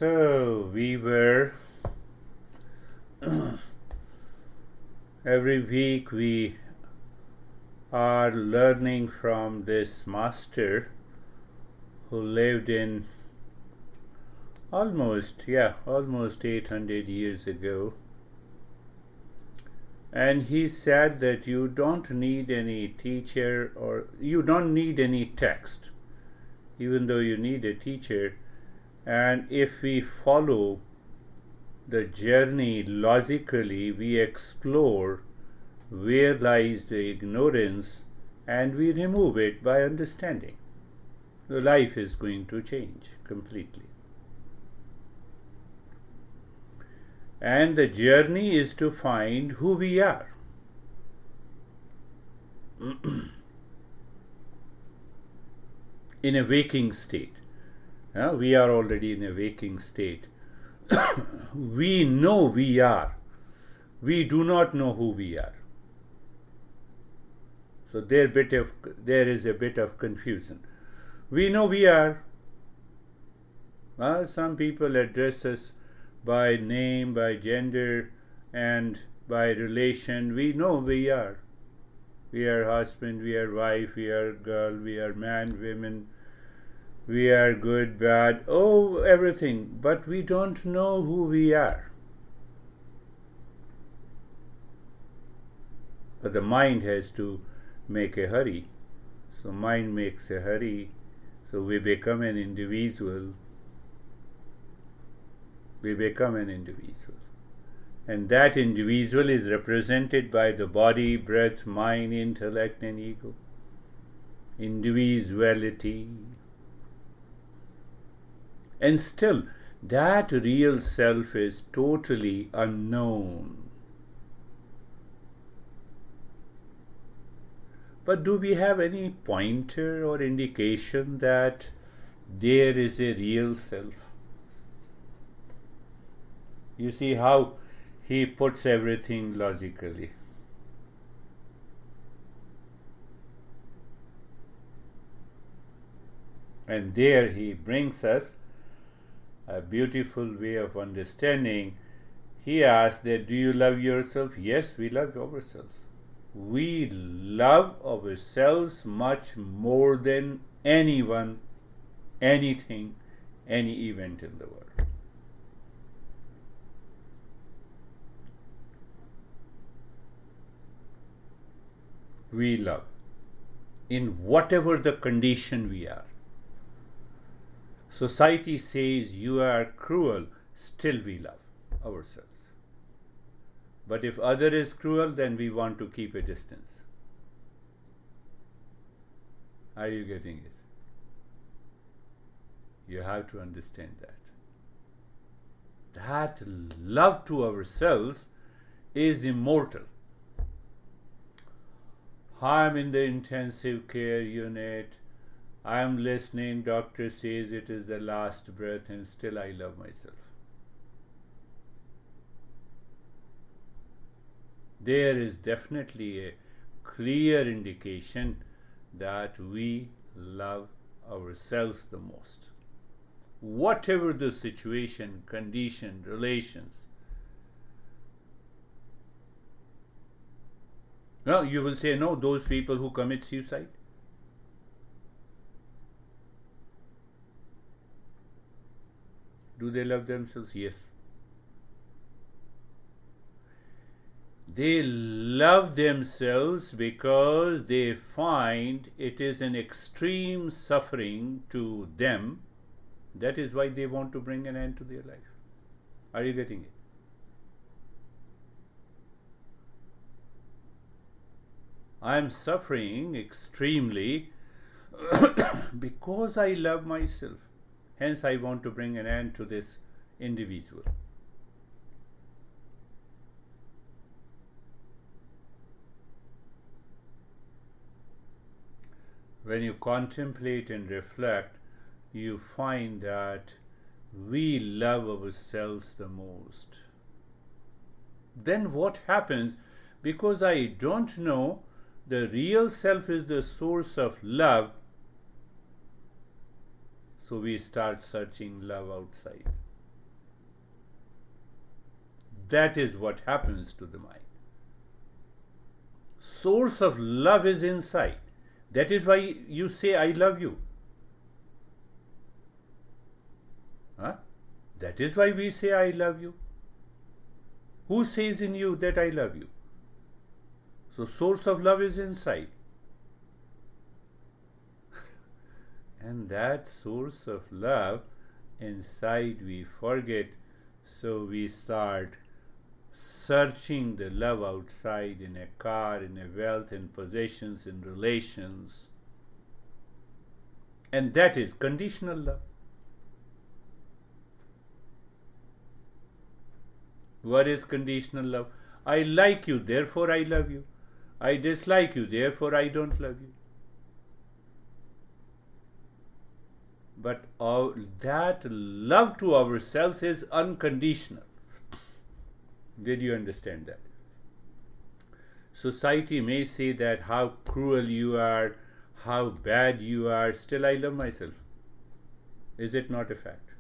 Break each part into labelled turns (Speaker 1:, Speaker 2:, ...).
Speaker 1: So we were every week we are learning from this master who lived in almost 800 years ago, and he said that you don't need any teacher or you don't need any text, even though you need a teacher. And if we follow the journey logically, we explore where lies the ignorance and we remove it by understanding. The life is going to change completely. And the journey is to find who we are. In a waking state. We are already in a waking state. We know we are. We do not know who we are. So there is a bit of confusion. We know we are. Some people address us by name, by gender, and by relation. We know we are. We are husband, we are wife, we are girl, we are man, women. We are good, bad, everything. But we don't know who we are. But the mind has to make a hurry. So mind makes a hurry. So we become an individual. And that individual is represented by the body, breath, mind, intellect, and ego. Individuality. And still, that real self is totally unknown. But do we have any pointer or indication that there is a real self? You see how he puts everything logically. And there he brings us a beautiful way of understanding. He asks that, do you love yourself? Yes, we love ourselves. We love ourselves much more than anyone, anything, any event in the world. We love in whatever the condition we are. Society says you are cruel, still we love ourselves. But if other is cruel, then we want to keep a distance. Are you getting it? You have to understand that. That love to ourselves is immortal. I'm in the intensive care unit. I'm listening, doctor says it is the last breath, and still I love myself. There is definitely a clear indication that we love ourselves the most. Whatever the situation, condition, relations. Now you will say, no, those people who commit suicide. Do they love themselves? Yes. They love themselves because they find it is an extreme suffering to them. That is why they want to bring an end to their life. Are you getting it? I am suffering extremely because I love myself. Hence, I want to bring an end to this individual. When you contemplate and reflect, you find that we love ourselves the most. Then what happens? Because I don't know the real self is the source of love, so we start searching love outside. that is what happens to the mind. Source of love is inside. That is why you say, I love you. Huh? That is why we say, I love you. Who says in you that I love you? So source of love is inside. And that source of love inside we forget, so we start searching the love outside, in a car, in a wealth, in possessions, in relations. And that is conditional love. What is conditional love? I like you, therefore I love you. I dislike you, therefore I don't love you. But that love to ourselves is unconditional. Did you understand that? Society may say that how cruel you are, how bad you are, still I love myself. Is it not a fact?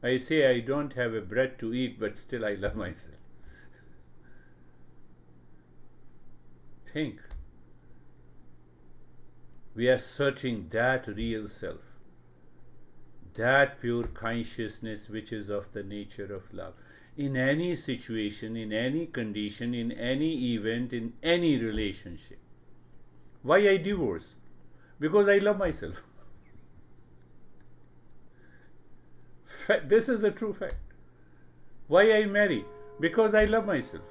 Speaker 1: I say I don't have a bread to eat, but still I love myself. Think. We are searching that real self, that pure consciousness which is of the nature of love. In any situation, in any condition, in any event, in any relationship. Why I divorce? Because I love myself. This is the true fact. Why I marry? Because I love myself.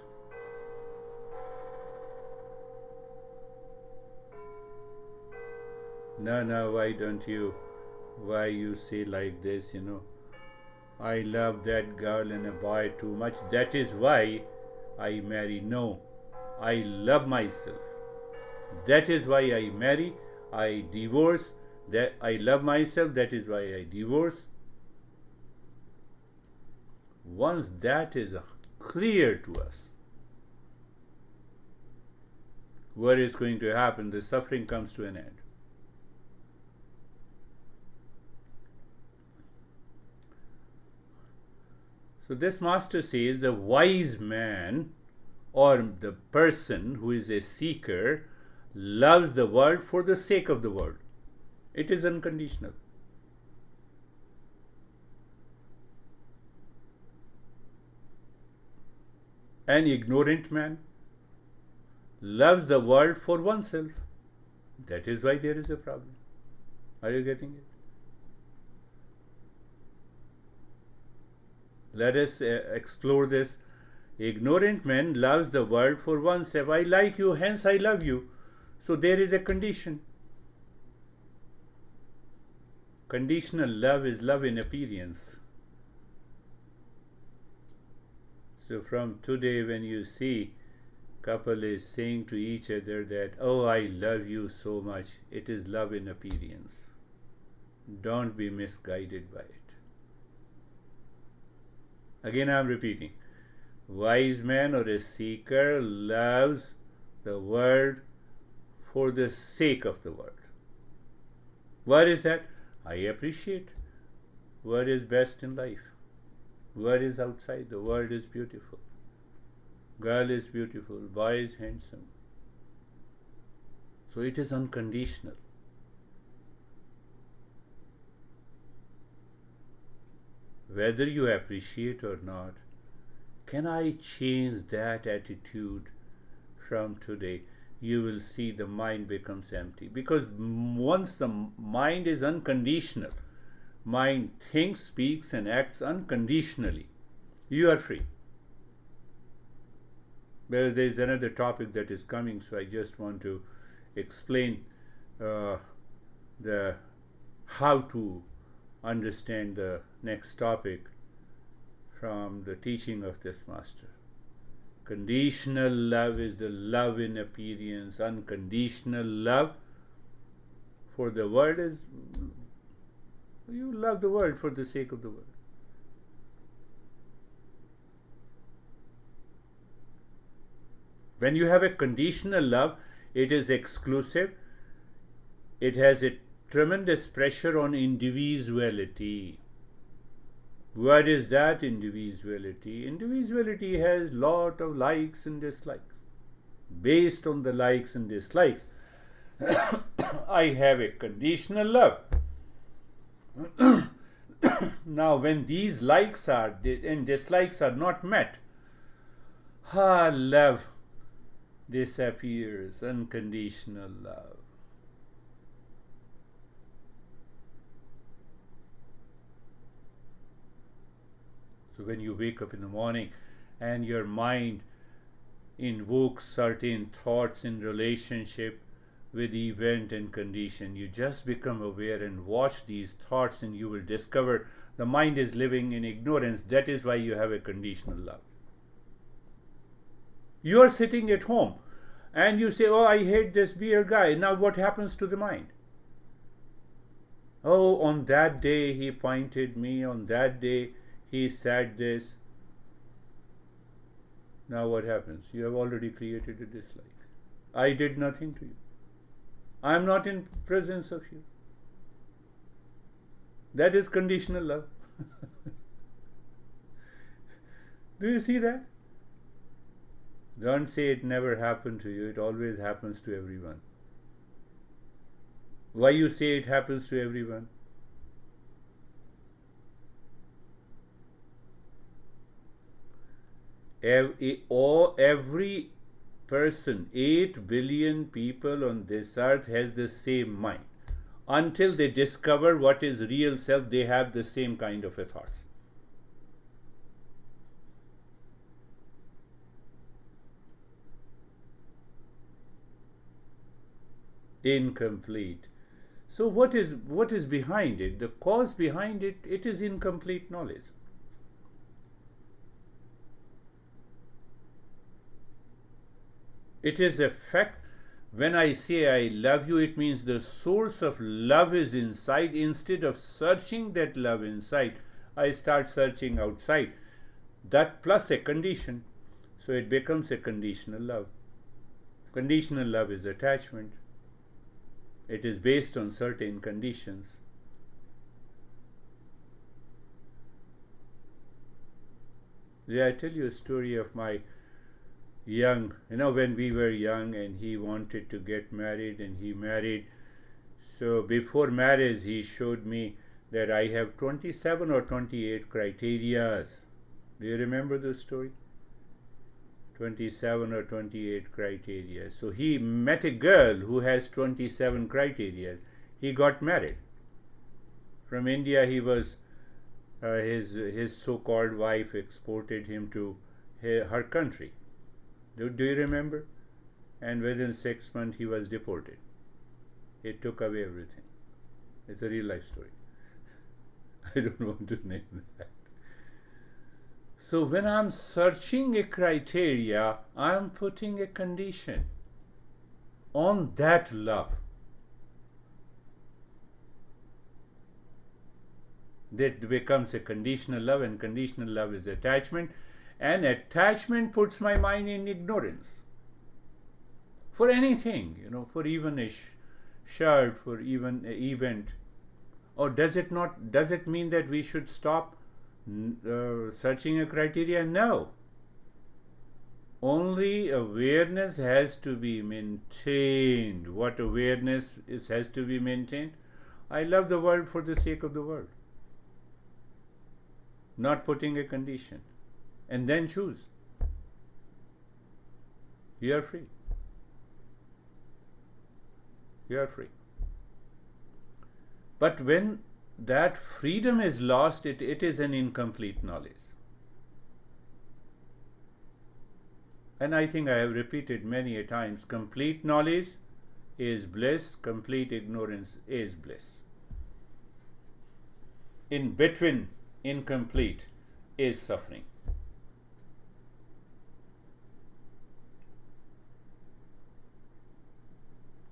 Speaker 1: No, why you say like this, I love that girl and a boy too much, that is why I marry. No, I love myself. That is why I marry. I divorce. That I love myself, that is why I divorce. Once that is clear to us, what is going to happen? The suffering comes to an end. So this master says the wise man, or the person who is a seeker, loves the world for the sake of the world. It is unconditional. An ignorant man loves the world for oneself. That is why there is a problem. Are you getting it? Let us explore this. Ignorant man loves the world for oneself. I like you, hence I love you. So there is a condition. Conditional love is love in appearance. So from today, when you see couple is saying to each other that, oh, I love you so much, it is love in appearance. Don't be misguided by it. Again, I am repeating. Wise man or a seeker loves the world for the sake of the world. What is that? I appreciate what is best in life. What is outside? The world is beautiful. Girl is beautiful. Boy is handsome. So it is unconditional. Whether you appreciate or not, can I change that attitude from today? You will see the mind becomes empty. Because once the mind is unconditional, mind thinks, speaks, and acts unconditionally, you are free. Well, there is another topic that is coming, so I just want to explain the how to understand the next topic from the teaching of this master. Conditional love is the love in appearance. Unconditional love for the world is, you love the world for the sake of the world. When you have a conditional love, it is exclusive, it has a tremendous pressure on individuality. What is that individuality? Individuality has lot of likes and dislikes. Based on the likes and dislikes, I have a conditional love. Now, when these likes are and dislikes are not met, love disappears, unconditional love. So when you wake up in the morning and your mind invokes certain thoughts in relationship with event and condition, you just become aware and watch these thoughts, and you will discover the mind is living in ignorance. That is why you have a conditional love. You are sitting at home and you say, oh, I hate this beer guy. Now what happens to the mind? Oh, on that day he pointed me, on that day he said this. Now what happens? You have already created a dislike. I did nothing to you. I am not in presence of you. That is conditional love. Do you see that? Don't say it never happened to you. It always happens to everyone. Why you say it happens to everyone? Every person, 8 billion people on this earth has the same mind. Until they discover what is real self, they have the same kind of a thoughts. Incomplete. So what is behind it? The cause behind it, it is incomplete knowledge. It is a fact. When I say I love you, it means the source of love is inside. Instead of searching that love inside, I start searching outside. That plus a condition. So it becomes a conditional love. Conditional love is attachment. It is based on certain conditions. Did I tell you a story of my when we were young and he wanted to get married and he married. So before marriage, he showed me that I have 27 or 28 criterias. Do you remember the story? 27 or 28 criteria. So he met a girl who has 27 criteria. He got married. From India, he was his so-called wife exported him to her country. Do you remember? And within 6 months he was deported. It took away everything. It's a real life story. I don't want to name that. So when I'm searching a criteria, I'm putting a condition on that love. That becomes a conditional love, and conditional love is attachment. And attachment puts my mind in ignorance. For anything, for even a shirt, for even an event. Or does it mean that we should stop searching a criteria? No. Only awareness has to be maintained. What awareness has to be maintained? I love the world for the sake of the world. Not putting a condition. And then choose. You are free. You are free. But when that freedom is lost, it is an incomplete knowledge. And I think I have repeated many a times, complete knowledge is bliss, complete ignorance is bliss. In between, incomplete is suffering.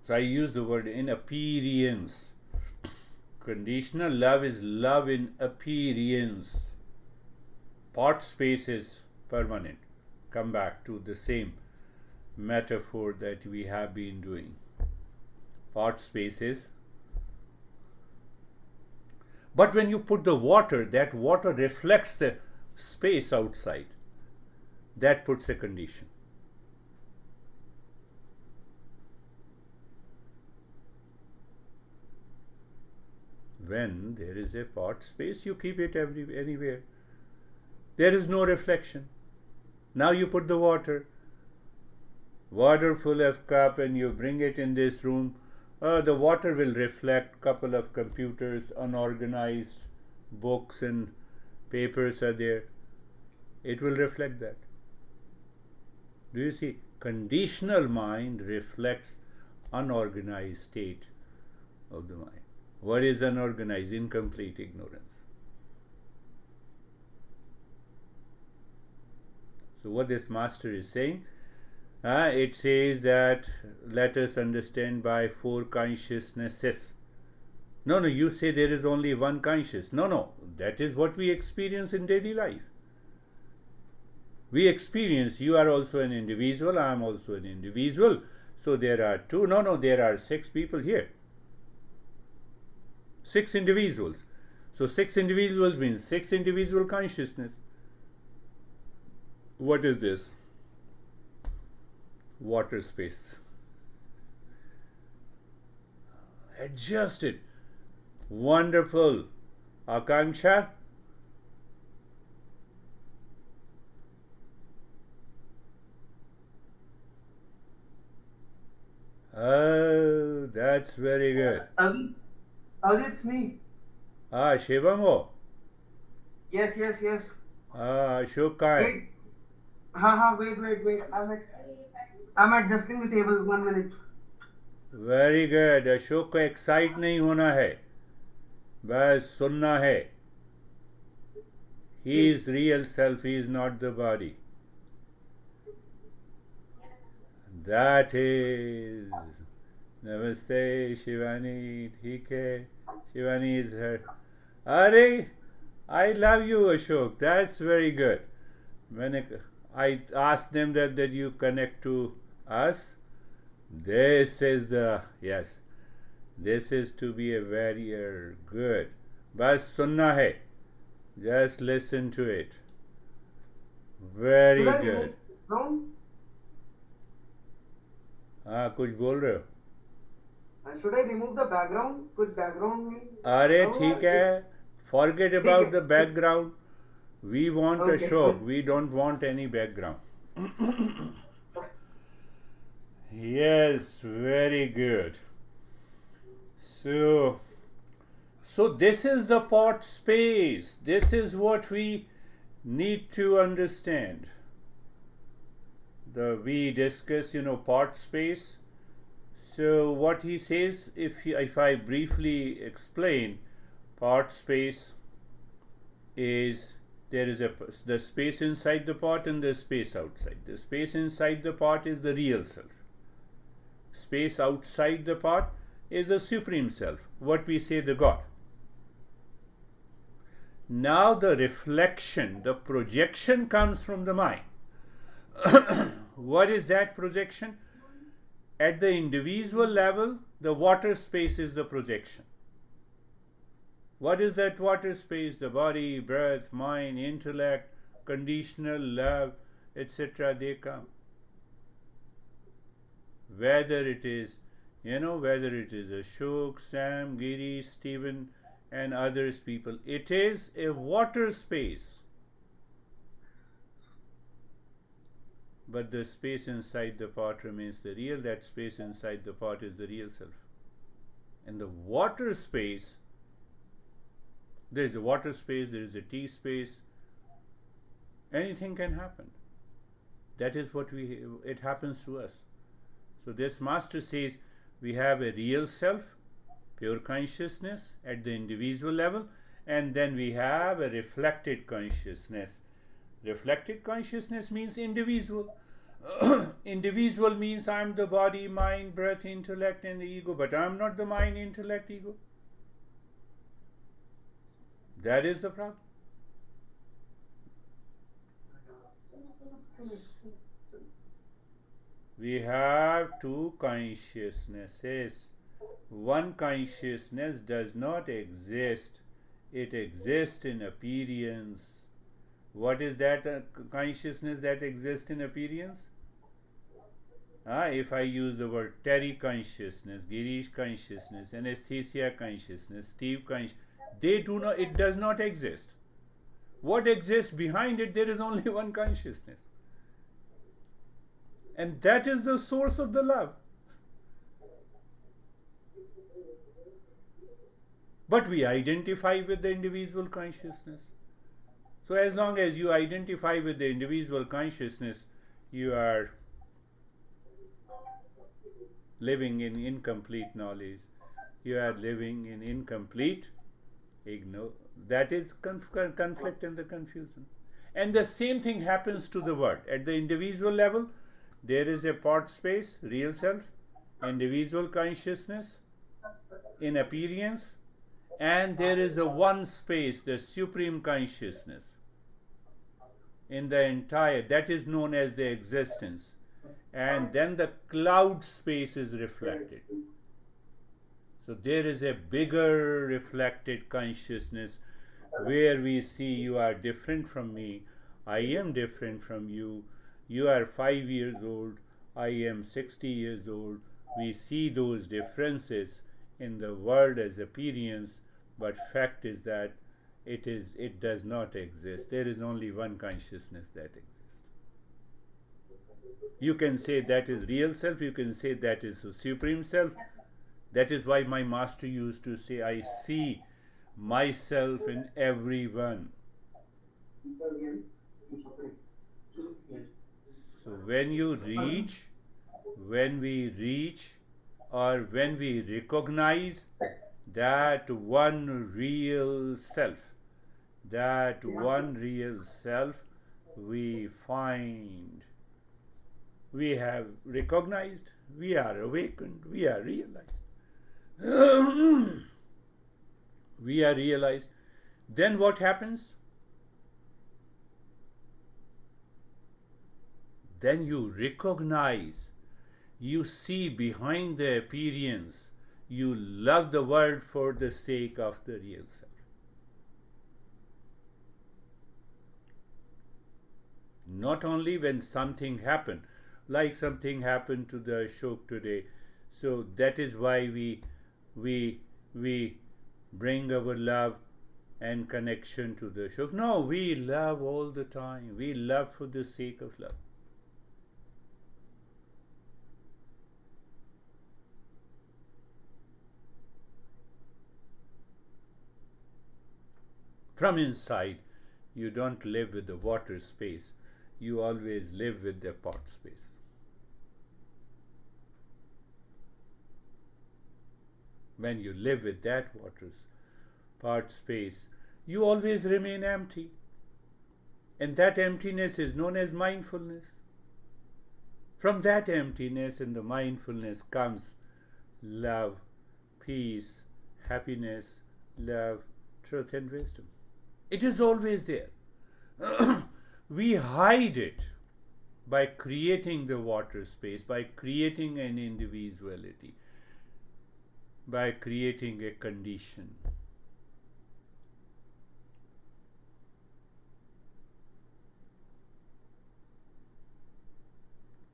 Speaker 1: So I use the word in appearance. Conditional love is love in appearance. Part space is permanent. Come back to the same metaphor that we have been doing. Part space is But when you put the water, that water reflects the space outside. That puts a condition. When there is a pot space, you keep it anywhere. There is no reflection. Now you put the water full of cup, and you bring it in this room. The water will reflect couple of computers, unorganized books and papers are there. It will reflect that. Do you see? Conditional mind reflects unorganized state of the mind. What is unorganized? Incomplete ignorance. So what this master is saying, it says that let us understand by four consciousnesses. No, you say there is only one conscious. No, that is what we experience in daily life. We experience, you are also an individual, I am also an individual. So there are two, there are six people here. 6 individuals. So 6 individuals means 6 individual consciousness. What is this? Water space. Adjusted. Wonderful. Akanksha? Oh, that's very good.
Speaker 2: It's me.
Speaker 1: Shivam.
Speaker 2: Yes.
Speaker 1: Ashok ka hai?
Speaker 2: Wait. Wait. I'm adjusting the table. 1 minute.
Speaker 1: Very good. Ashok को excite नहीं होना है, बस सुनना है. He is real self, he is not the body. That is. नमस्ते शिवानी. ठीक है, शिवानी इज हर. अरे I love you Ashok, that's very good. मैंने I asked them that you connect to us. This is to be a warrior. Good. बस सुनना है. Just listen to it. Very good. हाँ, कुछ बोल रहे हो?
Speaker 2: Should I remove the background? कुछ background में?
Speaker 1: अरे ठीक है. Forget about the background. We want a show. We don't want any background. Yes, very good. So this is the pot space. This is what we need to understand. We discuss, pot space. So what he says, if I briefly explain, pot space is, there is the space inside the pot and the space outside. The space inside the pot is the real self. Space outside the pot is the supreme self, what we say the God. Now the reflection, the projection comes from the mind. What is that projection? At the individual level, the water space is the projection. What is that water space? The body, breath, mind, intellect, conditional love, etc. They come. Whether it is Ashok, Sam, Giri, Stephen, and others people, it is a water space. But the space inside the pot remains the real. That space inside the pot is the real self. And the water space, there is a water space, there is a tea space. Anything can happen. That is what it happens to us. So this master says we have a real self, pure consciousness at the individual level, and then we have a reflected consciousness. Reflected consciousness means individual. Individual means I am the body, mind, breath, intellect, and the ego, but I am not the mind, intellect, ego. That is the problem. We have two consciousnesses. One consciousness does not exist It exists in appearance. What is that consciousness that exists in appearance? If I use the word Terry consciousness, Girish consciousness, anesthesia consciousness, Steve consciousness, they do not. It does not exist. What exists behind it? There is only one consciousness, and that is the source of the love. But we identify with the individual consciousness. So as long as you identify with the individual consciousness, you are living in incomplete knowledge. You are living in incomplete ignorance. That is conflict and the confusion. And the same thing happens to the world. At the individual level, there is a part space, real self, individual consciousness in appearance, and there is a one space, the supreme consciousness in the entire, that is known as the existence. And then the cloud space is reflected. So there is a bigger reflected consciousness where we see you are different from me, I am different from you, you are 5 years old, I am 60 years old. We see those differences in the world as appearance, but fact is that it does not exist. There is only one consciousness that exists. You can say that is real self, you can say that is the supreme self. That is why my master used to say, I see myself in everyone. So when we reach, or when we recognize that one real self, we find we have recognized, we are awakened, we are realized. We are realized. Then what happens? Then you recognize, you see behind the appearance, you love the world for the sake of the real self. Not only when something happened, like something happened to the Ashok today. So that is why we bring our love and connection to the Ashok. No, we love all the time. We love for the sake of love. From inside, you don't live with the water space. You always live with the pot space. When you live with that water's part space, you always remain empty. And that emptiness is known as mindfulness. From that emptiness and the mindfulness comes love, peace, happiness, love, truth, and wisdom. It is always there. We hide it by creating the water space, by creating an individuality, by creating a condition.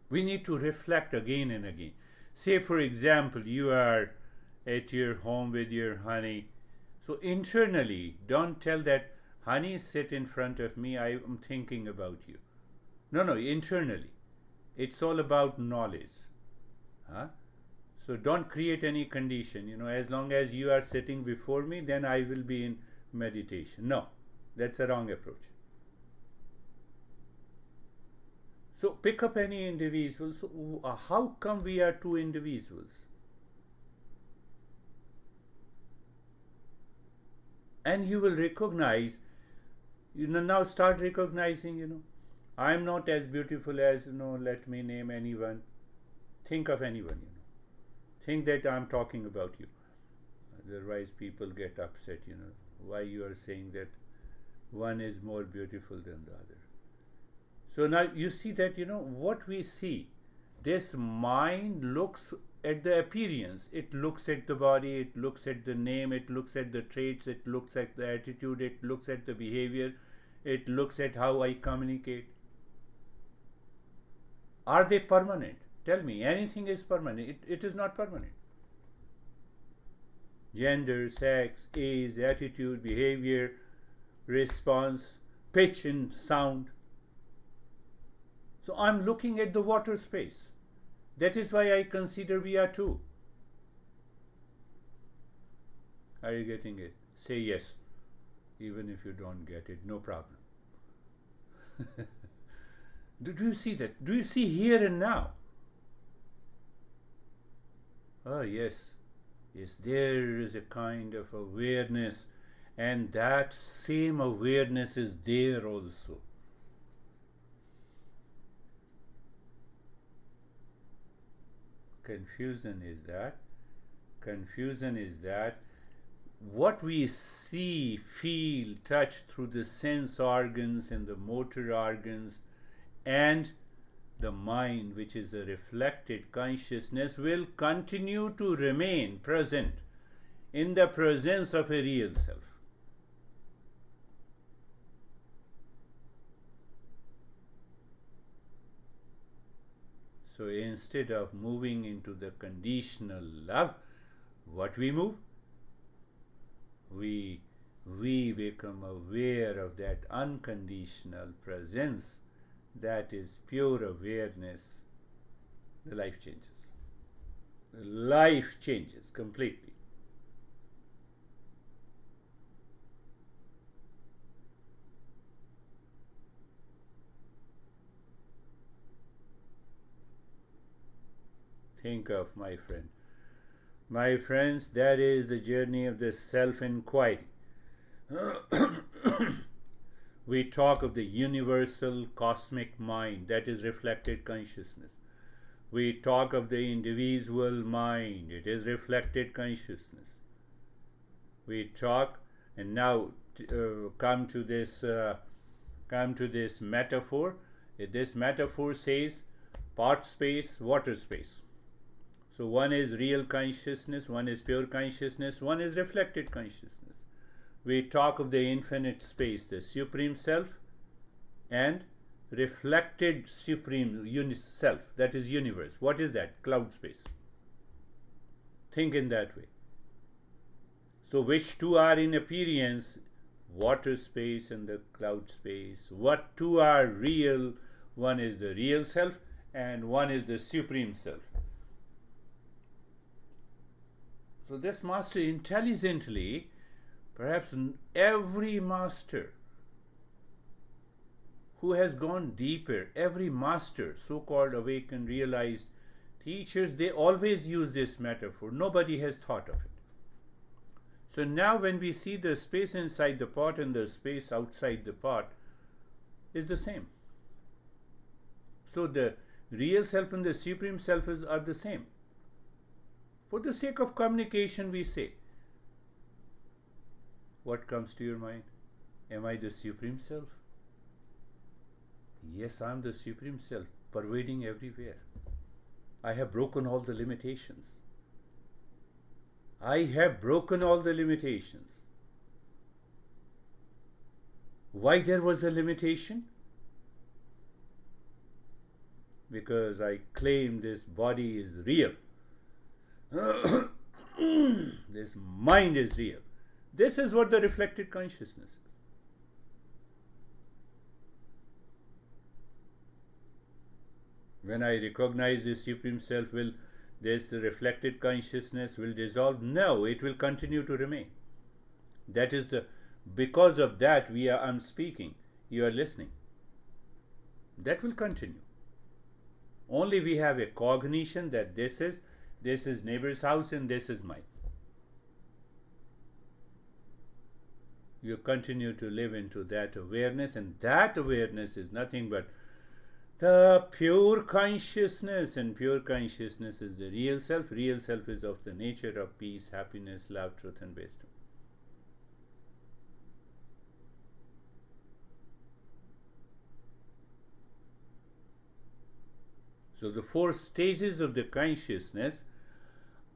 Speaker 1: We need to reflect again and again. Say, for example, you are at your home with your honey. So internally, don't tell that, honey, sit in front of me, I am thinking about you. No, internally. It's all about knowledge. So don't create any condition. As long as you are sitting before me, then I will be in meditation. No, that's a wrong approach. So pick up any individual. So how come we are two individuals? And you will recognize, now start recognizing, I'm not as beautiful as, let me name anyone. Think of anyone, Think that I'm talking about you. Otherwise people get upset, why you are saying that one is more beautiful than the other. So now you see that, what we see, This mind looks at the appearance, it looks at the body, it looks at the name, it looks at the traits, it looks at the attitude, it looks at the behavior, it looks at how I communicate. Are they permanent? Tell me, anything is permanent? It is not permanent. Gender, sex, age, attitude, behavior, response, pitch and sound. So I'm looking at the water space. That is why I consider we are two. Are you getting it? Say yes. Even if you don't get it, no problem. Do you see that? Do you see here and now? Oh, yes. Yes, there is a kind of awareness, and that same awareness is there also. Confusion is that what we see, feel, touch through the sense organs and the motor organs and the mind, which is a reflected consciousness, will continue to remain present in the presence of a real self. So instead of moving into the conditional love, what we move? We become aware of that unconditional presence, that is pure awareness. The life changes. The life changes completely. Think of, my friend. My friends, that is the journey of the self-inquiry. We talk of the universal cosmic mind, that is reflected consciousness. We talk of the individual mind, it is reflected consciousness. We talk, and now come to this metaphor. This metaphor says part space, water space. So one is real consciousness, one is pure consciousness, one is reflected consciousness. We talk of the infinite space, the supreme self, and reflected supreme self, that is universe. What is that? Cloud space. Think in that way. So which two are in appearance? Water space and the cloud space. What two are real? One is the real self and one is the supreme self. So this master intelligently, perhaps every master who has gone deeper, every master, so-called awakened, realized teachers, they always use this metaphor. Nobody has thought of it. So now when we see the space inside the pot and the space outside the pot is the same. So the real self and the supreme self are the same. For the sake of communication, we say, what comes to your mind? Am I the supreme self? Yes, I am the supreme self, pervading everywhere. I have broken all the limitations. I have broken all the limitations. Why there was a limitation? Because I claim this body is real. This mind is real. This is what the reflected consciousness is. When I recognize this supreme self, will this reflected consciousness will dissolve? No, it will continue to remain. That is because of that I'm speaking. You are listening. That will continue. Only we have a cognition that this is neighbor's house and this is mine. You continue to live into that awareness, and that awareness is nothing but the pure consciousness, and pure consciousness is the real self. Real self is of the nature of peace, happiness, love, truth, and wisdom. So the four stages of the consciousness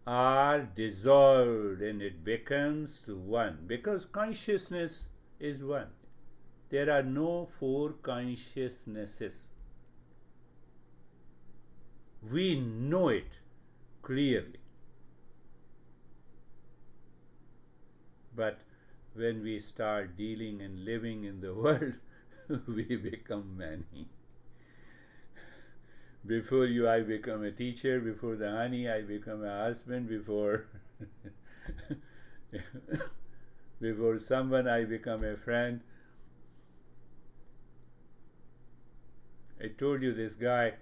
Speaker 1: are dissolved and it becomes one, because consciousness is one. There are no four consciousnesses. We know it clearly. But when we start dealing and living in the world, we become many. Before you, I become a teacher. Before the honey, I become a husband. Before before someone, I become a friend. I told you this guy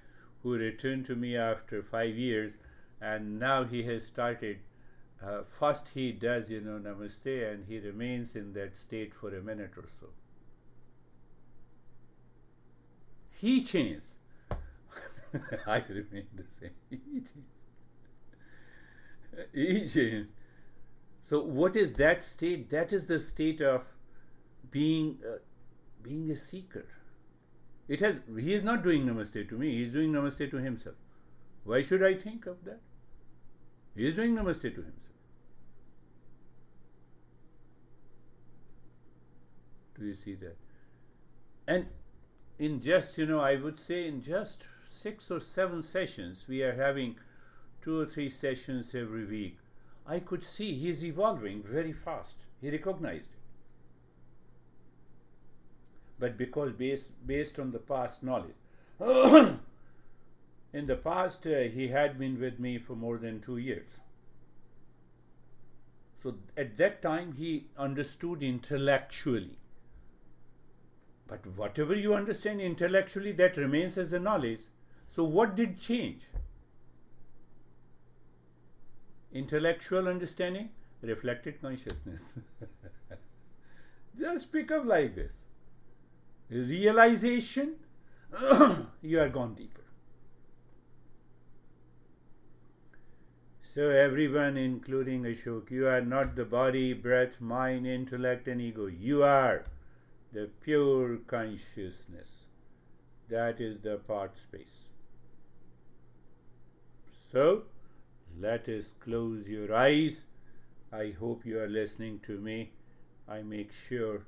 Speaker 1: who returned to me after 5 years, and now he has started. First he does, namaste, and he remains in that state for a minute or so. He changed. I remain the same. He changed. So what is that state? That is the state of being a seeker. He is not doing namaste to me. He is doing namaste to himself. Why should I think of that? He is doing namaste to himself. Do you see that? And in just, I would say in just 6 or 7 sessions, we are having 2 or 3 sessions every week. I could see he is evolving very fast. He recognized it. But because based on the past knowledge, in the past he had been with me for more than 2 years. So at that time he understood intellectually. But whatever you understand intellectually, that remains as a knowledge. So what did change? Intellectual understanding, reflected consciousness. Just pick up like this. Realization, you are gone deeper. So everyone, including Ashok, you are not the body, breath, mind, intellect and ego. You are the pure consciousness. That is the part space. So, let us close your eyes. I hope you are listening to me. I make sure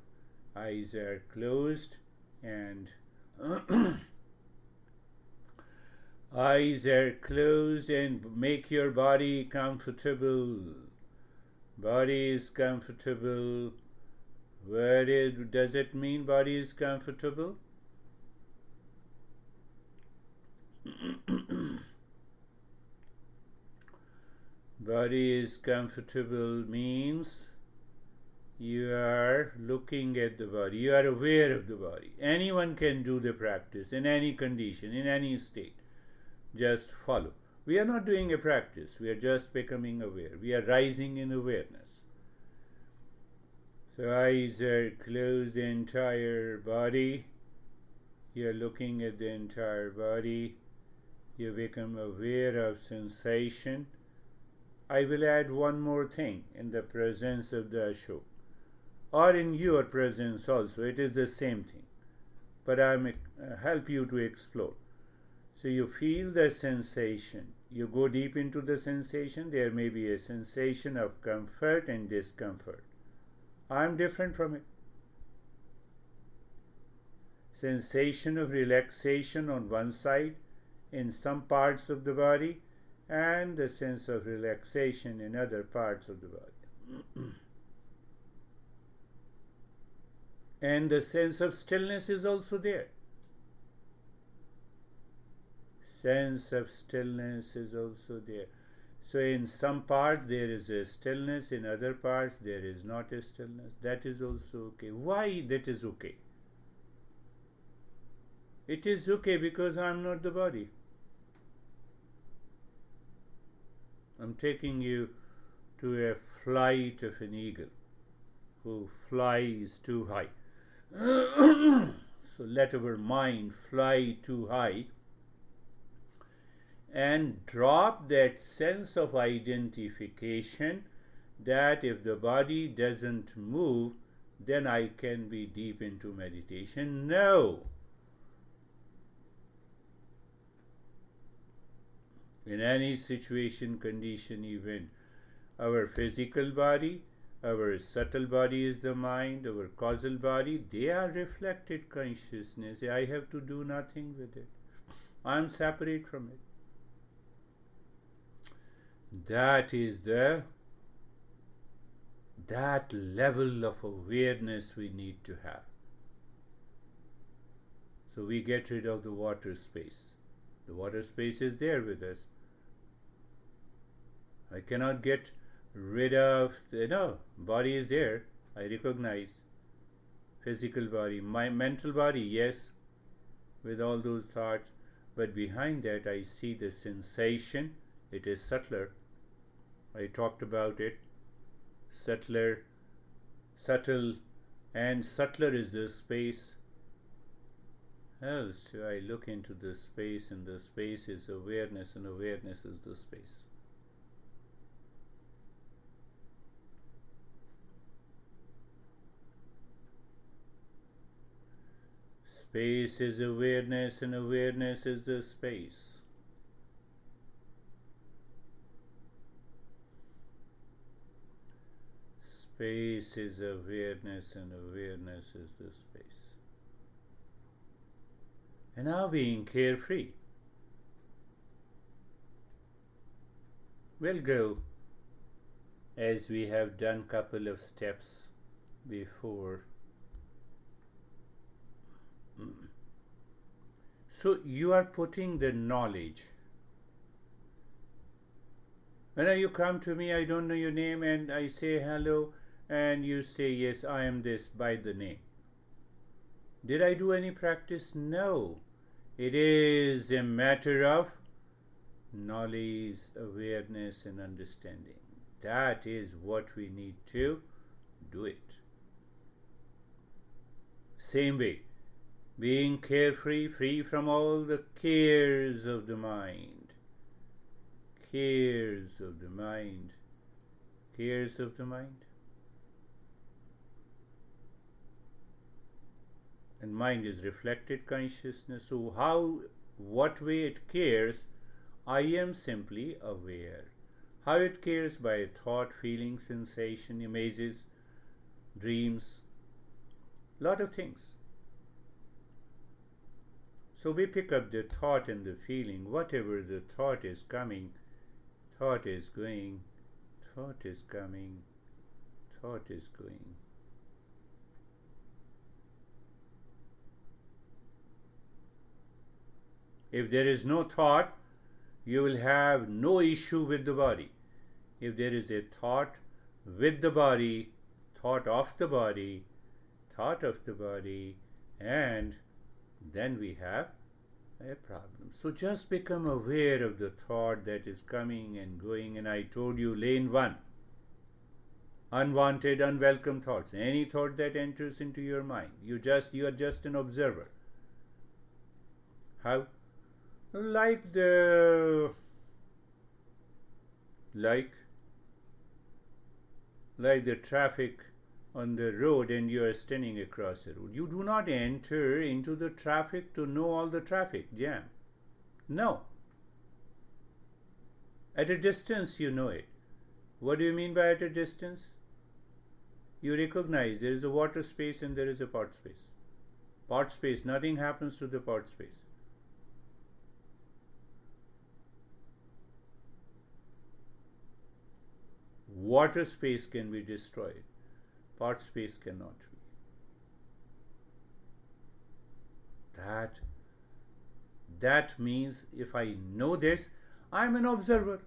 Speaker 1: eyes are closed and eyes are closed, and make your body comfortable. Body is comfortable. Does it mean body is comfortable? Body is comfortable means you are looking at the body, you are aware of the body. Anyone can do the practice in any condition, in any state. Just follow. We are not doing a practice, we are just becoming aware. We are rising in awareness. So eyes are closed, the entire body. You are looking at the entire body. You become aware of sensation. I will add one more thing in the presence of the Ashok, or in your presence also. It is the same thing, but I will help you to explore. So you feel the sensation. You go deep into the sensation. There may be a sensation of comfort and discomfort. I am different from it. Sensation of relaxation on one side in some parts of the body, and the sense of relaxation in other parts of the body. And the sense of stillness is also there. Sense of stillness is also there. So in some parts there is a stillness, in other parts there is not a stillness. That is also okay. Why that is okay? It is okay because I am not the body. I am taking you to a flight of an eagle who flies too high. So let our mind fly too high and drop that sense of identification that if the body doesn't move, then I can be deep into meditation. No. in any situation, condition, event. Our physical body, our subtle body is the mind, our causal body, they are reflected consciousness. I have to do nothing with it. I am separate from it. That is that level of awareness we need to have. So we get rid of the water space. The water space is there with us. I cannot get rid of, body is there. I recognize physical body, my mental body, yes, with all those thoughts. But behind that, I see the sensation. It is subtler. I talked about it. Subtle, and subtler is the space. Oh, so I look into the space, and the space is awareness, and awareness is the space. Space is awareness, and awareness is the space. Space is awareness, and awareness is the space. And now being carefree. We'll go as we have done couple of steps before. So you are putting the knowledge. When you come to me, I don't know your name, and I say hello, and you say, yes, I am this by the name. Did I do any practice? No. It is a matter of knowledge, awareness, and understanding. That is what we need to do it. Same way, being carefree, free from all the cares of the mind. Cares of the mind. Cares of the mind. And mind is reflected consciousness. So what way it cares, I am simply aware. How it cares by thought, feeling, sensation, images, dreams, lot of things. So we pick up the thought and the feeling. Whatever the thought is coming, thought is going, thought is coming, thought is going. If there is no thought, you will have no issue with the body. If there is a thought with the body, thought of the body, and then we have a problem. So just become aware of the thought that is coming and going. And I told you, lane 1, unwanted, unwelcome thoughts. Any thought that enters into your mind, you are just an observer. How? Like the traffic on the road, and you are standing across the road. You do not enter into the traffic to know all the traffic jam. No. At a distance you know it. What do you mean by at a distance? You recognize there is a water space and there is a part space. Part space, nothing happens to the part space. Water space can be destroyed. Part space cannot be. That means if I know this, I am an observer.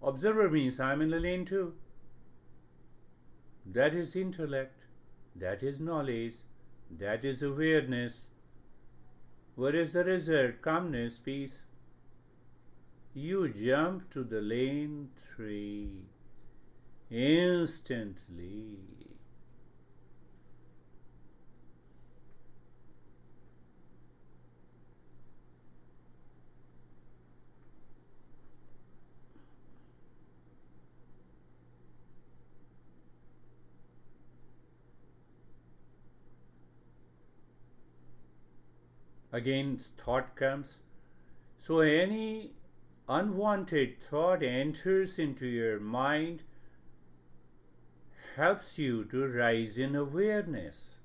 Speaker 1: Observer means I am in the lane 2. That is intellect. That is knowledge. That is awareness. What is the result? Calmness, peace. You jump to the lane 3 instantly. Again, thought comes. So any unwanted thought enters into your mind helps you to rise in awareness.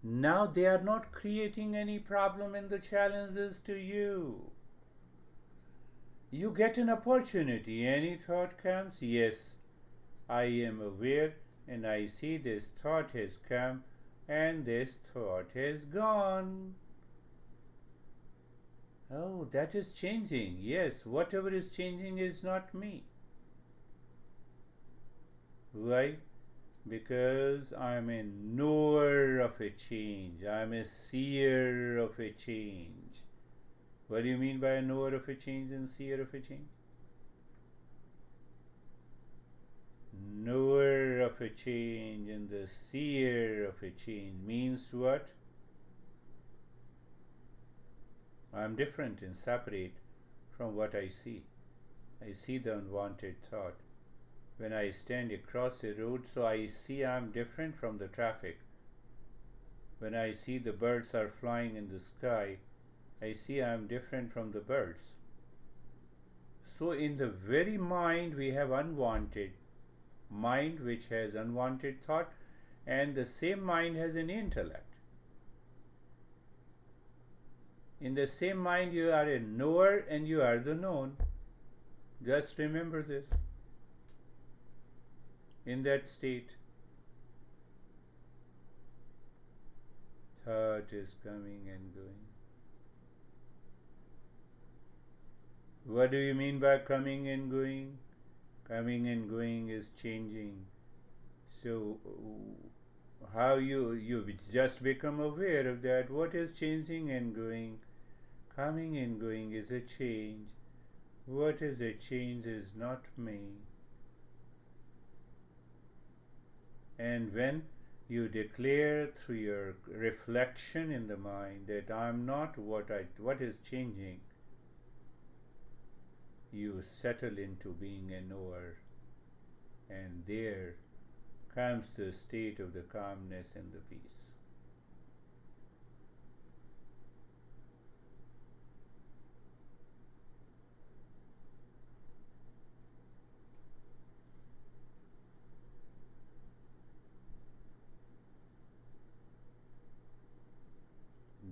Speaker 1: Now they are not creating any problem in the challenges to you. You get an opportunity. Any thought comes, yes, I am aware and I see this thought has come and this thought has gone. Oh, that is changing. Yes, whatever is changing is not me. Why? Because I'm a knower of a change. I'm a seer of a change. What do you mean by a knower of a change and seer of a change? Knower of a change and the seer of a change means what? I'm different and separate from what I see. I see the unwanted thought. When I stand across a road, so I see I'm different from the traffic. When I see the birds are flying in the sky, I see I'm different from the birds. So in the very mind we have unwanted mind, which has unwanted thought, and the same mind has an intellect. In the same mind you are a knower and you are the known. Just remember this. In that state, thought is coming and going. What do you mean by coming and going? Coming and going is changing. So how you just become aware of that. What is changing and going? Coming and going is a change. What is a change is not me. And when you declare through your reflection in the mind that I am not what is changing, you settle into being a knower, and there comes the state of the calmness and the peace.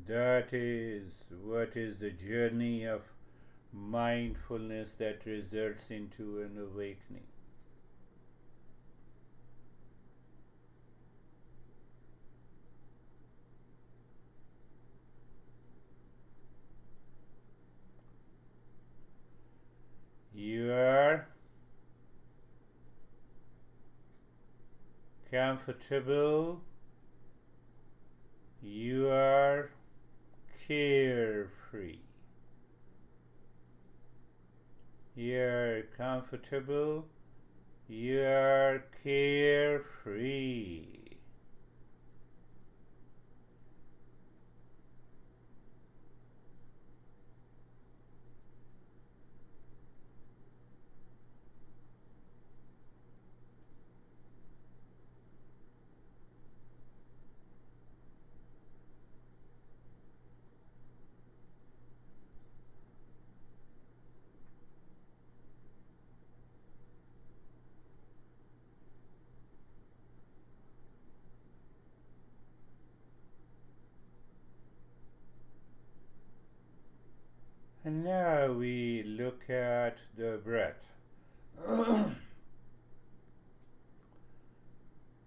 Speaker 1: That is what is the journey of mindfulness that results into an awakening. You are comfortable, you are carefree. You're comfortable, you're carefree. And now we look at the breath.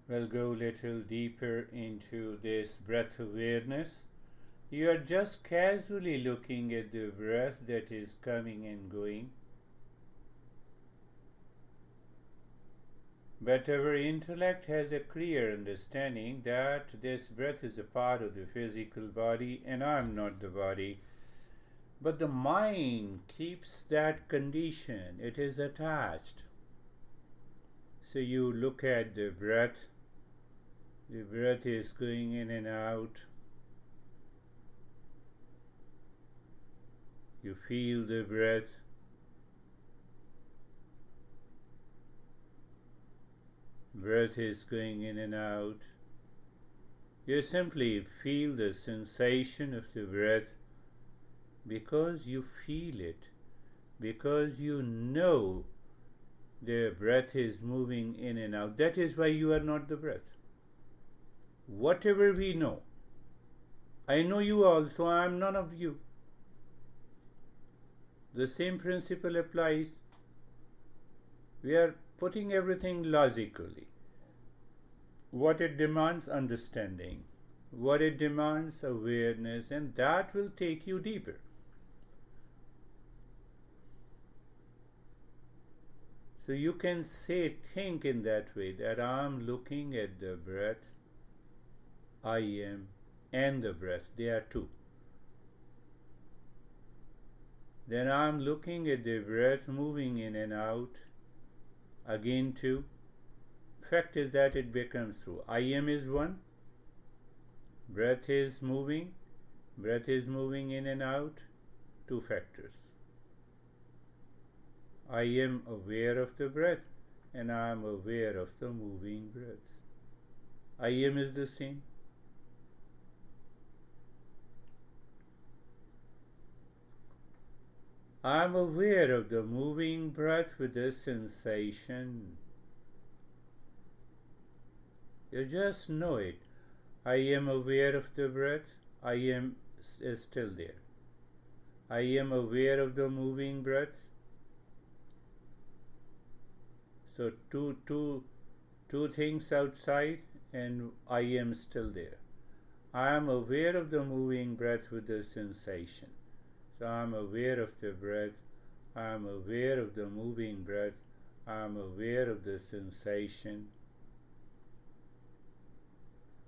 Speaker 1: We'll go a little deeper into this breath awareness. You are just casually looking at the breath that is coming and going. But our intellect has a clear understanding that this breath is a part of the physical body and I'm not the body. But the mind keeps that condition, it is attached. So you look at the breath is going in and out. You feel the breath. Breath is going in and out. You simply feel the sensation of the breath because you feel it, because you know the breath is moving in and out. That is why you are not the breath. Whatever we know, I know you also, I am none of you. The same principle applies. We are putting everything logically. What it demands, understanding. What it demands, awareness, and that will take you deeper. So you can think in that way, that I am looking at the breath, I am, and the breath, they are two. Then I am looking at the breath moving in and out, again two. Fact is that it becomes true. I am is one, breath is moving in and out, two factors. I am aware of the breath and I am aware of the moving breath. I am is the same. I am aware of the moving breath with the sensation. You just know it. I am aware of the breath. I am is still there. I am aware of the moving breath. So two things outside and I am still there. I am aware of the moving breath with the sensation. So I am aware of the breath. I am aware of the moving breath. I am aware of the sensation.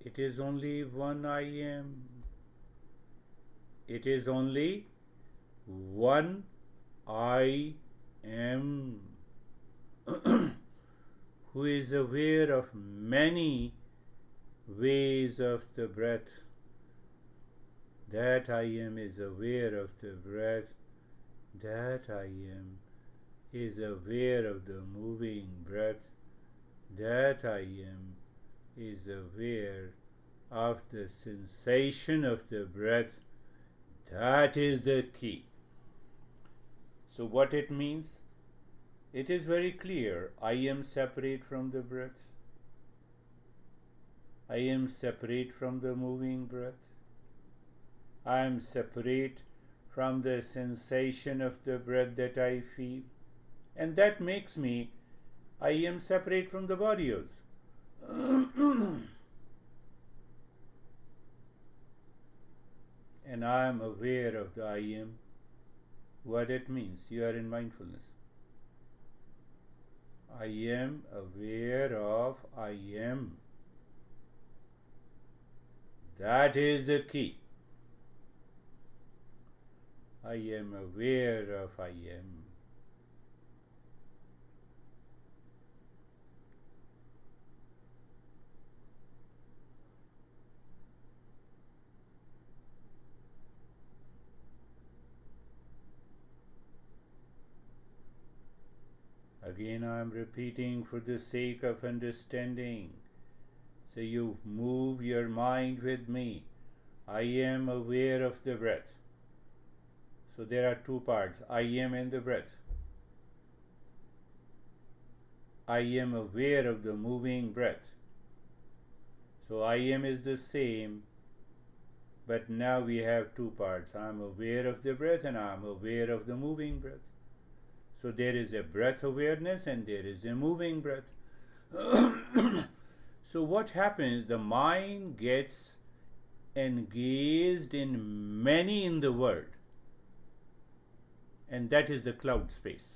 Speaker 1: It is only one I am. It is only one I am. Who is aware of many ways of the breath. That I am is aware of the breath. That I am is aware of the moving breath. That I am is aware of the sensation of the breath. That is the key. So what it means? It is very clear. I am separate from the breath. I am separate from the moving breath. I am separate from the sensation of the breath that I feel. And that makes me, I am separate from the body also. And I am aware of the I am. What it means? You are in mindfulness. I am aware of I am. That is the key. I am aware of I am. Again, I am repeating for the sake of understanding. So you move your mind with me. I am aware of the breath. So there are two parts, I am and the breath. I am aware of the moving breath. So I am is the same, but now we have two parts. I am aware of the breath and I am aware of the moving breath. So there is a breath awareness and there is a moving breath. So what happens? The mind gets engaged in many in the world. And that is the cloud space.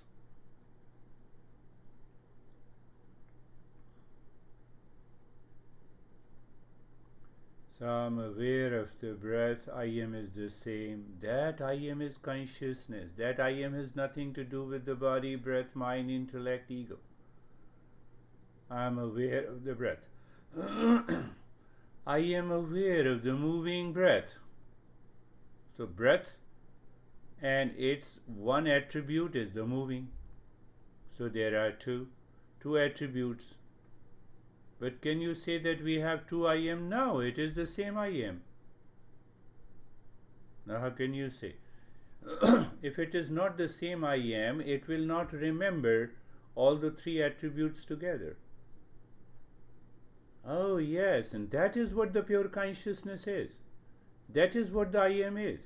Speaker 1: So I am aware of the breath. I am is the same. That I am is consciousness. That I am has nothing to do with the body, breath, mind, intellect, ego. I am aware of the breath. I am aware of the moving breath. So breath and its one attribute is the moving. So there are two attributes. But can you say that we have two I am? No, it is the same I am. Now how can you say? If it is not the same I am, it will not remember all the three attributes together. Oh, yes, and that is what the pure consciousness is. That is what the I am is.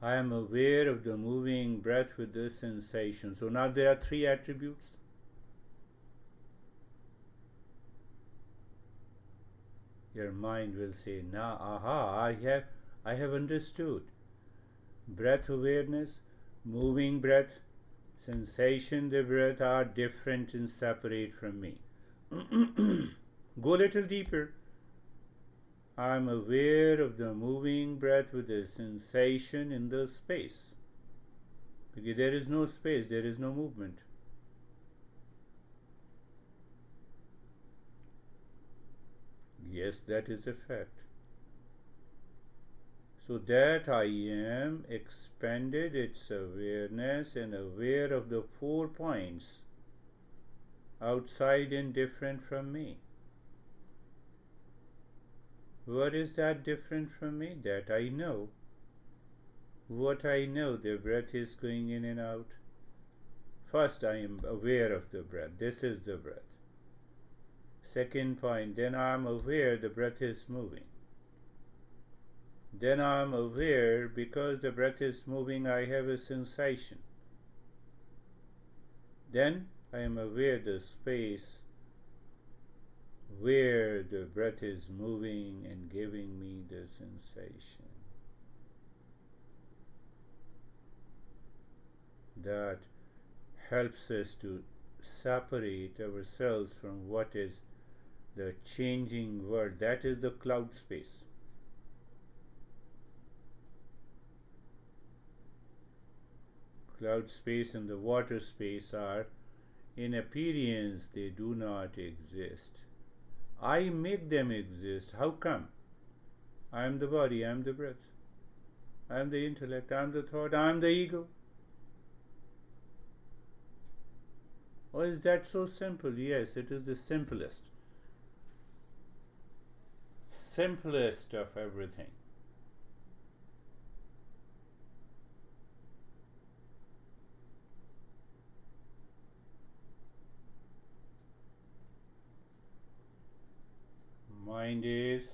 Speaker 1: I am aware of the moving breath with the sensation. So now there are three attributes. Your mind will say, "Now, aha, I have understood. Breath awareness, moving breath, sensation, the breath are different and separate from me." Go a little deeper. I am aware of the moving breath with the sensation in the space. Because there is no space, there is no movement. Yes, that is a fact. So that I am expanded its awareness and aware of the 4 points outside and different from me. What is that different from me? That I know. What I know, the breath is going in and out. First, I am aware of the breath. This is the breath. Second point, then I am aware the breath is moving. Then I am aware because the breath is moving, I have a sensation. Then I am aware the space where the breath is moving and giving me the sensation. That helps us to separate ourselves from what is the changing world. That is the cloud space. Cloud space and the water space are, in appearance, they do not exist. I make them exist. How come? I am the body, I am the breath, I am the intellect, I am the thought, I am the ego. Or is that so simple? Yes, it is the simplest. Simplest of everything. Mind is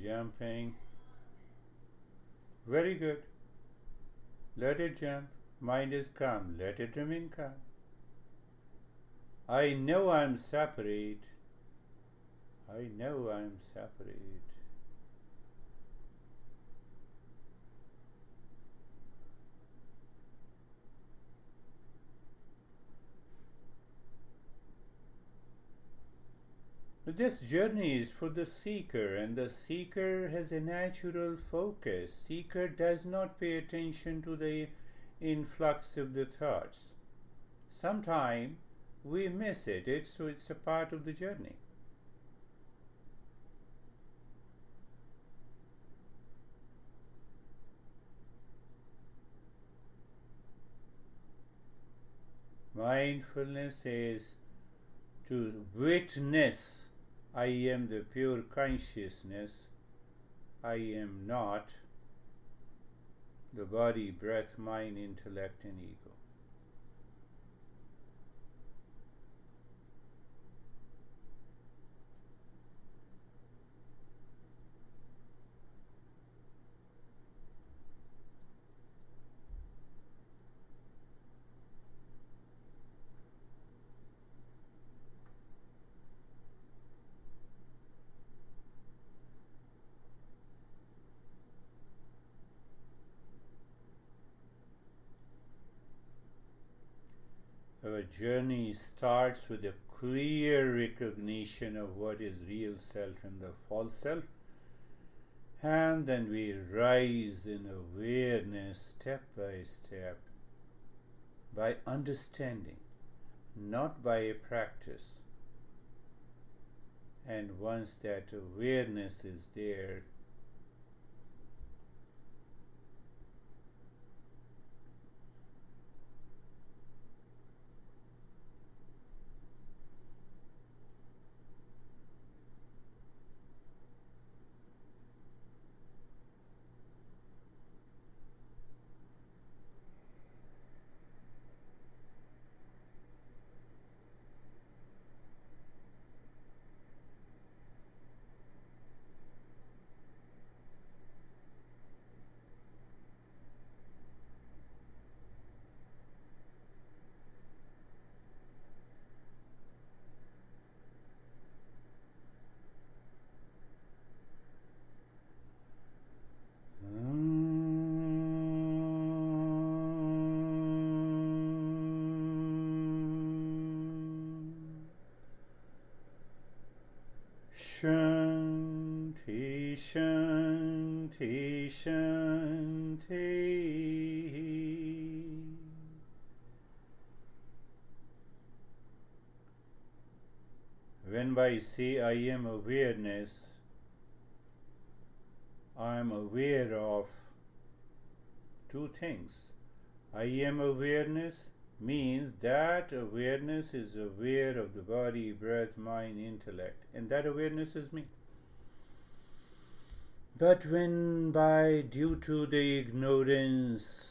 Speaker 1: jumping. Very good. Let it jump. Mind is calm. Let it remain calm. I know I am separate. I know I am separate. This journey is for the seeker, and the seeker has a natural focus. Seeker does not pay attention to the influx of the thoughts. Sometimes we miss it, so it's a part of the journey. Mindfulness is to witness I am the pure consciousness. I am not the body, breath, mind, intellect, and ego. Our journey starts with a clear recognition of what is real self and the false self, and then we rise in awareness step by step by understanding, not by a practice. And once that awareness is there, Shanti, Shanti, Shanti. When I say I am awareness, I am aware of two things. I am awareness means that awareness is aware of the body, breath, mind, intellect, and that awareness is me. But when by due to the ignorance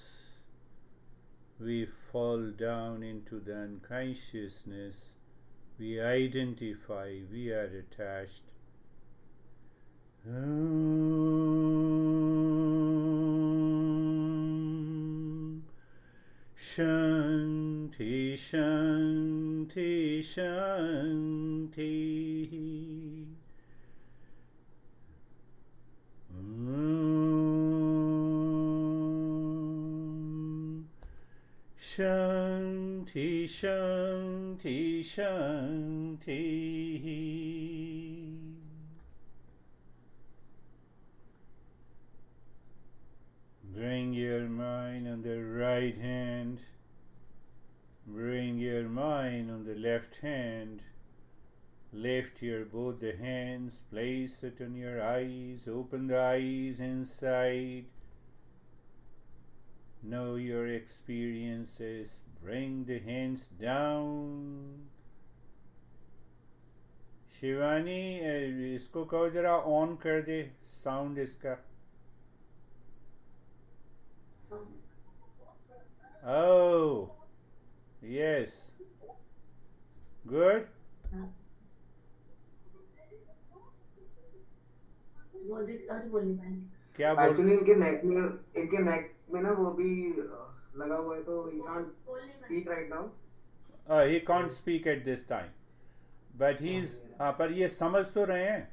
Speaker 1: we fall down into the unconsciousness, we identify, we are attached. Shanti, Shanti, Shanti. Shanti, Shanti, Shanti. Bring your mind on the right hand. Bring your mind on the left hand. Lift your both the hands. Place it on your eyes. Open the eyes inside. Know your experiences. Bring the hands down. Shivani इसको कहो जरा on कर दे sound इसका. Oh, yes. Good. क्या बोल
Speaker 2: actually इनके नेक में ना वो भी लगा हुआ है तो he can't speak right now.
Speaker 1: He can't speak at this time, but he's हाँ पर ये समझ तो रहे हैं.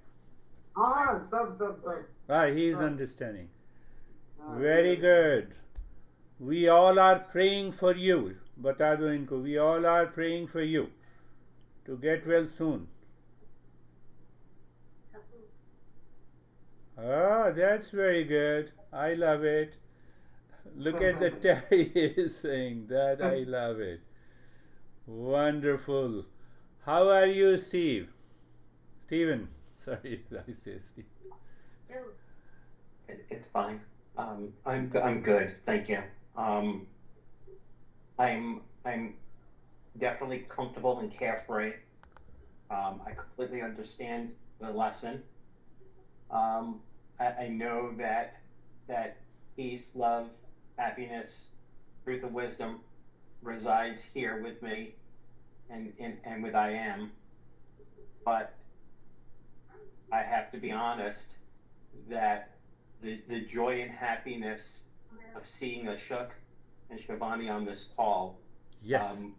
Speaker 2: हाँ सब
Speaker 1: He is understanding. Very good. We all are praying for you. बता दो इनको. We all are praying for you to get well soon. Ah, that's very good. I love it. Look at the Terry is saying that. I love it. Wonderful. How are you, Steve? Stephen. Sorry, I say Steve.
Speaker 3: It's fine. I'm good, thank you. I'm definitely comfortable and carefree. I completely understand the lesson. I know that peace, love, happiness, truth, and wisdom resides here with me and with I am. But I have to be honest that the joy and happiness of seeing Ashok and Shivani on this call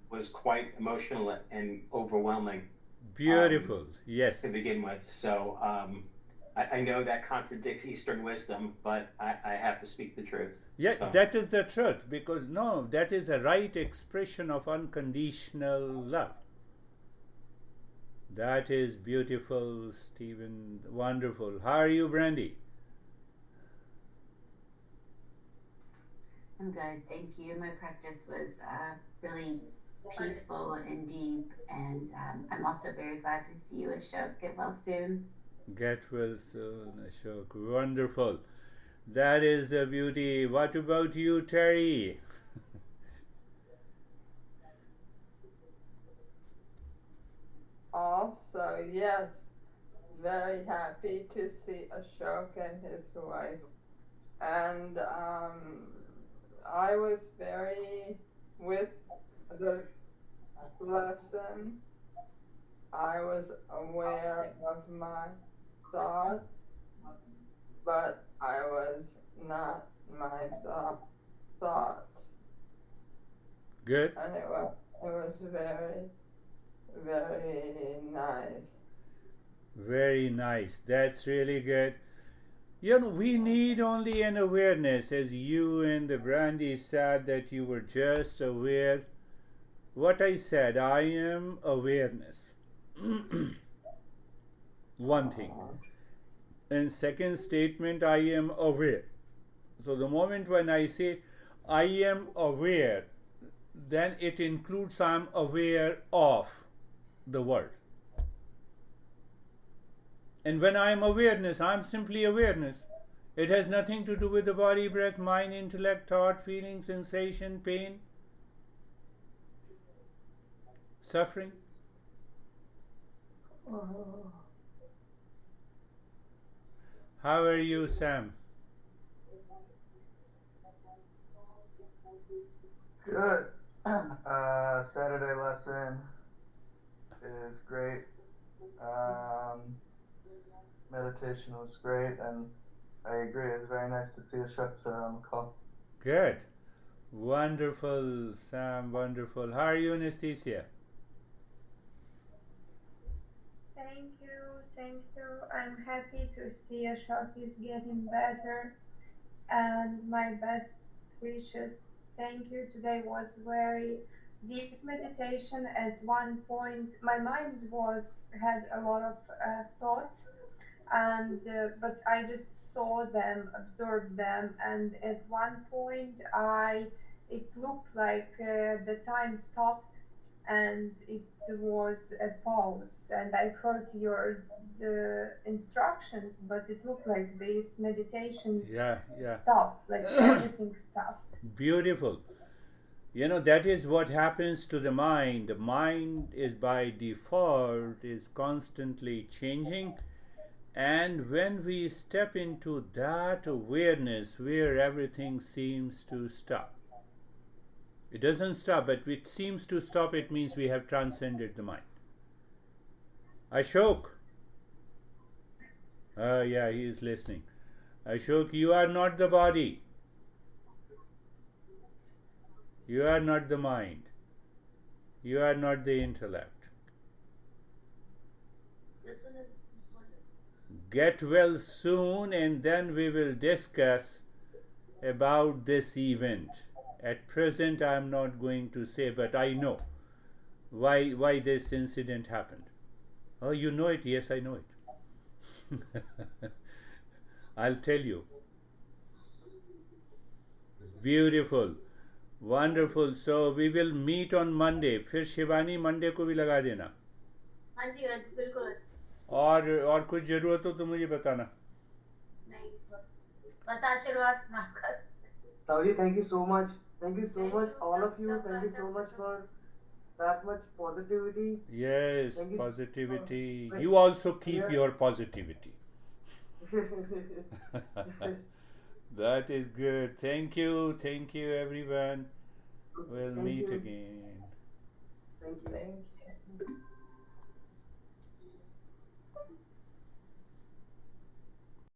Speaker 3: was quite emotional and overwhelming.
Speaker 1: Beautiful, yes.
Speaker 3: To begin with. So I know that contradicts Eastern wisdom, but I have to speak the truth.
Speaker 1: Yeah, so. That is the truth, because no, that is a right expression of unconditional love. That is beautiful, Stephen. Wonderful. How are you, Brandy?
Speaker 4: I'm good, thank you. My practice was really peaceful and deep, and I'm also very glad to see you, Ashok. Get well soon.
Speaker 1: Get well soon, Ashok. Wonderful. That is the beauty. What about you, Terry?
Speaker 5: Also, yes, very happy to see Ashok and his wife. And I was very, with the lesson, I was aware of my thoughts, but I was not my thoughts.
Speaker 1: Good.
Speaker 5: And it was very, very nice.
Speaker 1: Very nice. That's really good. You know, we need only an awareness, as you and the Brandy said, that you were just aware. What I said, I am awareness. One thing. And second statement, I am aware. So the moment when I say I am aware, then it includes I am aware of the world. And when I am awareness, I am simply awareness. It has nothing to do with the body, breath, mind, intellect, thought, feeling, sensation, pain, suffering. How are you, Sam?
Speaker 6: Good. Saturday lesson is great. Meditation was great, and I agree. It's very nice to see Ashok sir on the call.
Speaker 1: Good. Wonderful, Sam, wonderful. How are you, Anesthesia?
Speaker 7: Thank you, thank you. I'm happy to see Ashok is getting better, and my best wishes. Thank you. Today was very deep meditation. At one point, my mind had a lot of thoughts, and but I just saw them, observed them, and at one point it looked like the time stopped, and it was a pause, and I heard the instructions, but it looked like this meditation stopped, like everything stopped.
Speaker 1: Beautiful. You know, that is what happens to the mind. The mind is by default is constantly changing, and when we step into that awareness where everything seems to stop, it doesn't stop, but it seems to stop, it means we have transcended the mind. Ashok. Yeah, he is listening. Ashok, you are not the body. You are not the mind. You are not the intellect. Get well soon, and then we will discuss about this event. At present, I am not going to say, but I know why this incident happened. Oh, you know it? Yes, I know it. I'll tell you. Beautiful. Wonderful. So we will meet on Monday. फिर Shivani Monday को भी लगा देना.
Speaker 4: हाँ जी बिल्कुल.
Speaker 1: और कुछ जरूरत हो तो मुझे बताना.
Speaker 4: नहीं, बस आशीर्वाद आपका.
Speaker 2: Tavji, thank you so much. Thank you so much, all of you. Thank you so much for that much positivity.
Speaker 1: Yes, positivity. You also keep your positivity. That is good. Thank you everyone. We'll meet again.
Speaker 2: Thank you.
Speaker 5: Thank you.